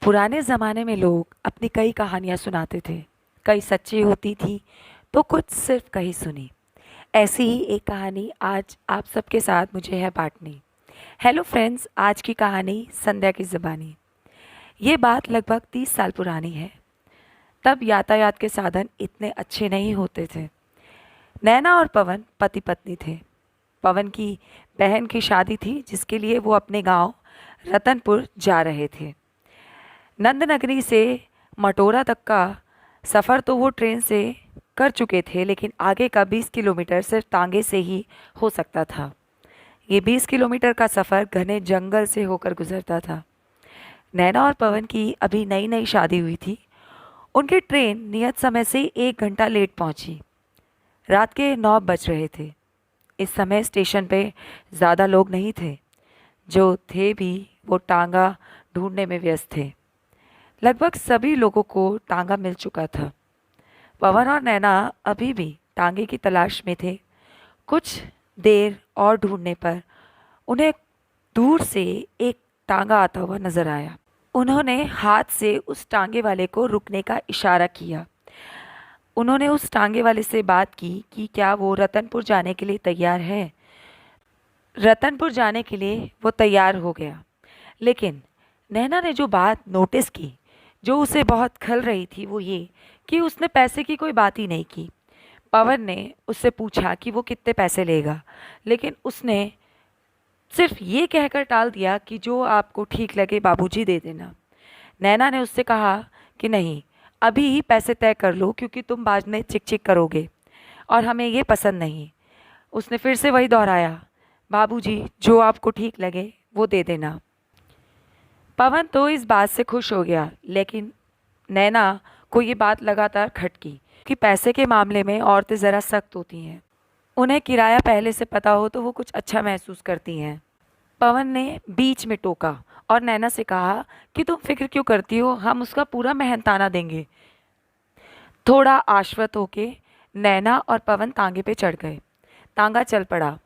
पुराने ज़माने में लोग अपनी कई कहानियाँ सुनाते थे। कई सच्ची होती थी तो कुछ सिर्फ कही सुनी। ऐसी ही एक कहानी आज आप सबके साथ मुझे है बांटनी। हेलो फ्रेंड्स, आज की कहानी संध्या की ज़बानी। ये बात लगभग 30 साल पुरानी है। तब यातायात के साधन इतने अच्छे नहीं होते थे। नैना और पवन पति पत्नी थे। पवन की बहन की शादी थी जिसके लिए वो अपने गांव रतनपुर जा रहे थे। नंदनगरी से मटोरा तक का सफ़र तो वो ट्रेन से कर चुके थे, लेकिन आगे का 20 किलोमीटर सिर्फ तांगे से ही हो सकता था। ये 20 किलोमीटर का सफ़र घने जंगल से होकर गुजरता था। नैना और पवन की अभी नई नई शादी हुई थी। उनकी ट्रेन नियत समय से 1 घंटा लेट पहुंची। रात के 9 बज रहे थे। इस समय स्टेशन पे ज़्यादा लोग नहीं थे। जो थे भी वो टांगा ढूंढने में व्यस्त थे। लगभग सभी लोगों को टांगा मिल चुका था। पवन और नैना अभी भी टांगे की तलाश में थे। कुछ देर और ढूंढने पर उन्हें दूर से एक टांगा आता हुआ नजर आया। उन्होंने हाथ से उस टांगे वाले को रुकने का इशारा किया। उन्होंने उस टांगे वाले से बात की कि क्या वो रतनपुर जाने के लिए तैयार है। रतनपुर जाने के लिए वो तैयार हो गया, लेकिन नैना ने जो बात नोटिस की, जो उसे बहुत खल रही थी, वो ये कि उसने पैसे की कोई बात ही नहीं की। पवन ने उससे पूछा कि वो कितने पैसे लेगा, लेकिन उसने सिर्फ ये कहकर टाल दिया कि जो आपको ठीक लगे बाबूजी दे देना। नैना ने उससे कहा कि नहीं, अभी ही पैसे तय कर लो, क्योंकि तुम बाद में चिक चिक करोगे और हमें ये पसंद नहीं। उसने फिर से वही दोहराया, बाबूजी जो आपको ठीक लगे वो दे देना। पवन तो इस बात से खुश हो गया, लेकिन नैना को ये बात लगातार खटकी कि पैसे के मामले में औरतें ज़रा सख्त होती हैं। उन्हें किराया पहले से पता हो तो वो कुछ अच्छा महसूस करती हैं। पवन ने बीच में टोका और नैना से कहा कि तुम फिक्र क्यों करती हो, हम उसका पूरा मेहनताना देंगे। थोड़ा आश्वस्त होके नैना और पवन तांगे पे चढ़ गए। तांगा चल पड़ा।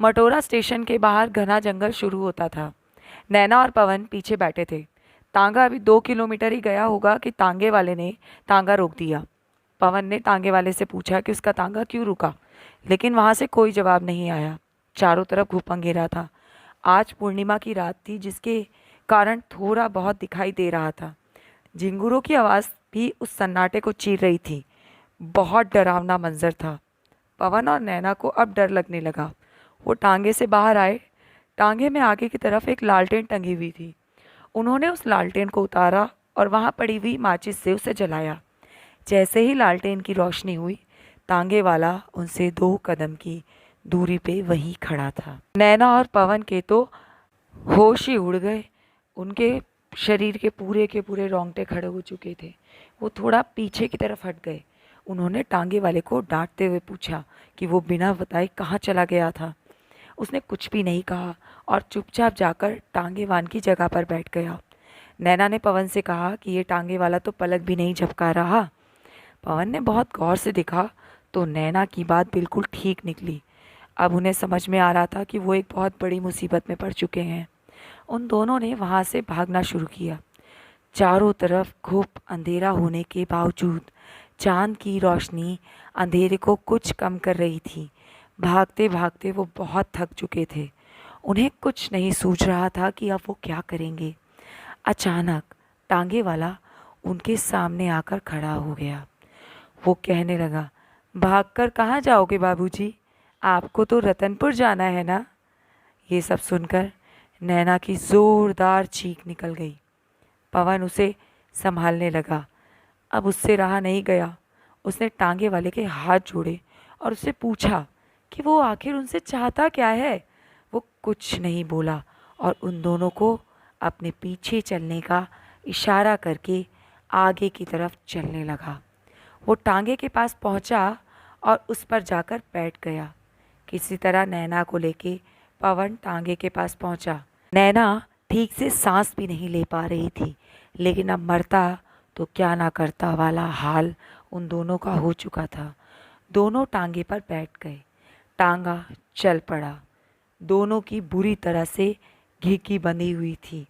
मटोरा स्टेशन के बाहर घना जंगल शुरू होता था। नैना और पवन पीछे बैठे थे। तांगा अभी 2 किलोमीटर ही गया होगा कि तांगे वाले ने तांगा रोक दिया। पवन ने तांगे वाले से पूछा कि उसका तांगा क्यों रुका, लेकिन वहां से कोई जवाब नहीं आया। चारों तरफ घुप अंधेरा था। आज पूर्णिमा की रात थी, जिसके कारण थोड़ा बहुत दिखाई दे रहा था। झिंगुरों की आवाज़ भी उस सन्नाटे को चीर रही थी। बहुत डरावना मंजर था। पवन और नैना को अब डर लगने लगा। वो टांगे से बाहर आए। टांगे में आगे की तरफ एक लालटेन टंगी हुई थी। उन्होंने उस लालटेन को उतारा और वहां पड़ी हुई माचिस से उसे जलाया। जैसे ही लालटेन की रोशनी हुई, तांगे वाला उनसे 2 कदम की दूरी पे वहीं खड़ा था। नैना और पवन के तो होश ही उड़ गए। उनके शरीर के पूरे रोंगटे खड़े हो चुके थे। वो थोड़ा पीछे की तरफ हट गए। उन्होंने टांगे वाले को डांटते हुए पूछा कि वो बिना बताए कहाँ चला गया था। उसने कुछ भी नहीं कहा और चुपचाप जाकर टांगे वान की जगह पर बैठ गया। नैना ने पवन से कहा कि ये टांगे वाला तो पलक भी नहीं झपका रहा। पवन ने बहुत गौर से देखा तो नैना की बात बिल्कुल ठीक निकली। अब उन्हें समझ में आ रहा था कि वो एक बहुत बड़ी मुसीबत में पड़ चुके हैं। उन दोनों ने वहाँ से भागना शुरू किया। चारों तरफ घुप अंधेरा होने के बावजूद चांद की रोशनी अंधेरे को कुछ कम कर रही थी। भागते भागते वो बहुत थक चुके थे। उन्हें कुछ नहीं सूझ रहा था कि अब वो क्या करेंगे। अचानक टांगे वाला उनके सामने आकर खड़ा हो गया। वो कहने लगा, भागकर कहाँ जाओगे बाबूजी, आपको तो रतनपुर जाना है ना। ये सब सुनकर नैना की जोरदार चीख निकल गई। पवन उसे संभालने लगा। अब उससे रहा नहीं गया। उसने टांगे वाले के हाथ जोड़े और उससे पूछा कि वो आखिर उनसे चाहता क्या है। वो कुछ नहीं बोला और उन दोनों को अपने पीछे चलने का इशारा करके आगे की तरफ चलने लगा। वो टांगे के पास पहुंचा और उस पर जाकर बैठ गया। किसी तरह नैना को लेके पवन टांगे के पास पहुंचा। नैना ठीक से सांस भी नहीं ले पा रही थी, लेकिन अब मरता तो क्या ना करता वाला हाल उन दोनों का हो चुका था। दोनों टांगे पर बैठ गए। टांगा चल पड़ा। दोनों की बुरी तरह से घिकी बंधी हुई थी।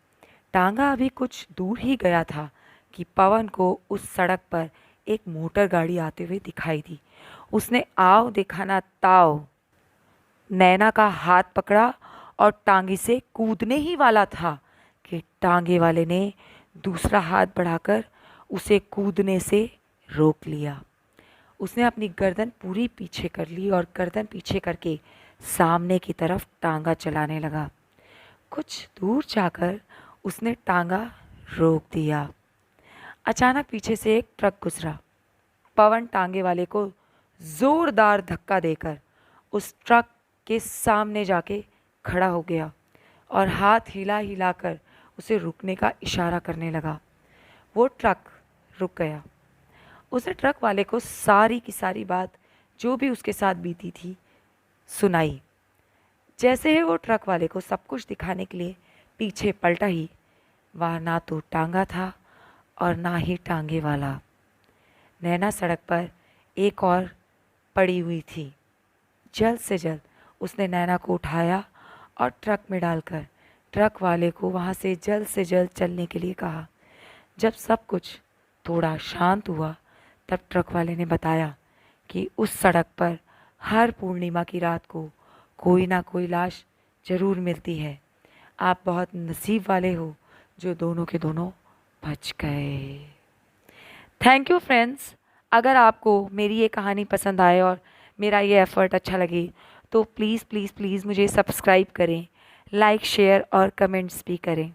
टांगा अभी कुछ दूर ही गया था कि पवन को उस सड़क पर एक मोटर गाड़ी आते हुए दिखाई दी। उसने आओ दिखाना ताओ नैना का हाथ पकड़ा और टांगी से कूदने ही वाला था कि टांगे वाले ने दूसरा हाथ बढ़ाकर उसे कूदने से रोक लिया। उसने अपनी गर्दन पूरी पीछे कर ली और गर्दन पीछे करके सामने की तरफ टांगा चलाने लगा। कुछ दूर जाकर उसने टांगा रोक दिया। अचानक पीछे से एक ट्रक गुजरा। पवन टांगे वाले को जोरदार धक्का देकर उस ट्रक के सामने जाके खड़ा हो गया और हाथ हिला हिलाकर उसे रुकने का इशारा करने लगा। वो ट्रक रुक गया। उसने ट्रक वाले को सारी की सारी बात जो भी उसके साथ बीती थी सुनाई। जैसे ही वो ट्रक वाले को सब कुछ दिखाने के लिए पीछे पलटा ही वहाँ ना तो टांगा था और ना ही टांगे वाला। नैना सड़क पर एक और पड़ी हुई थी। जल्द से जल्द उसने नैना को उठाया और ट्रक में डालकर ट्रक वाले को वहाँ से जल्द चलने के लिए कहा। जब सब कुछ थोड़ा शांत हुआ तब ट्रक वाले ने बताया कि उस सड़क पर हर पूर्णिमा की रात को कोई ना कोई लाश जरूर मिलती है। आप बहुत नसीब वाले हो जो दोनों के दोनों बच गए। Thank you friends. अगर आपको मेरी ये कहानी पसंद आए और मेरा ये एफ़र्ट अच्छा लगे तो प्लीज़ प्लीज़ प्लीज़ मुझे सब्सक्राइब करें, लाइक शेयर और कमेंट्स भी करें।